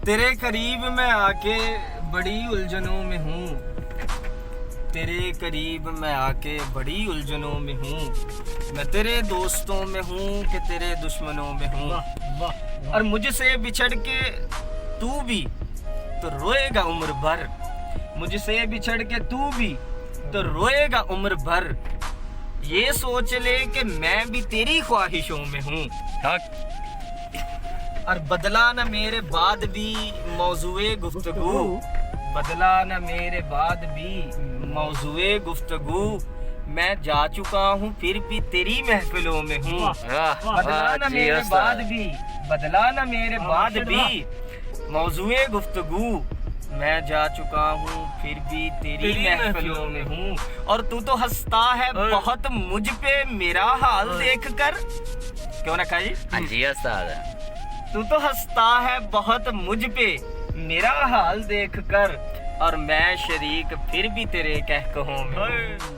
तेरे करीब मैं आके बड़ी उलझनों में हूँ, तेरे करीब मैं आके बड़ी उलझनों में हूँ। मैं तेरे दोस्तों में हूँ कि तेरे दुश्मनों में हूँ। और मुझसे बिछड़ के तू भी तो रोएगा उम्र भर, मुझसे बिछड़ के तू भी तो रोएगा उम्र भर। ये सोच ले कि मैं भी तेरी ख्वाहिशों में हूँ। और बदला न मेरे बाद भी मौजूए गुफ्तगू, बदला न मेरे बाद भी मौजूए गुफ्तगू। मैं जा चुका हूँ फिर भी तेरी महफिलों में हूँ। बदला न मेरे बाद भी, बदला न मेरे बाद भी मौजूए गुफ्तगू। मैं जा चुका हूँ फिर भी तेरी महफिलों में हूँ। और तू तो हंसता है बहुत मुझ पे मेरा हाल देख कर। क्यों ना जी? हाँ जी उस्ताद। तू तो हंसता है बहुत मुझ पे मेरा हाल देख कर, और मैं शरीक फिर भी तेरे कहकहों में हूँ।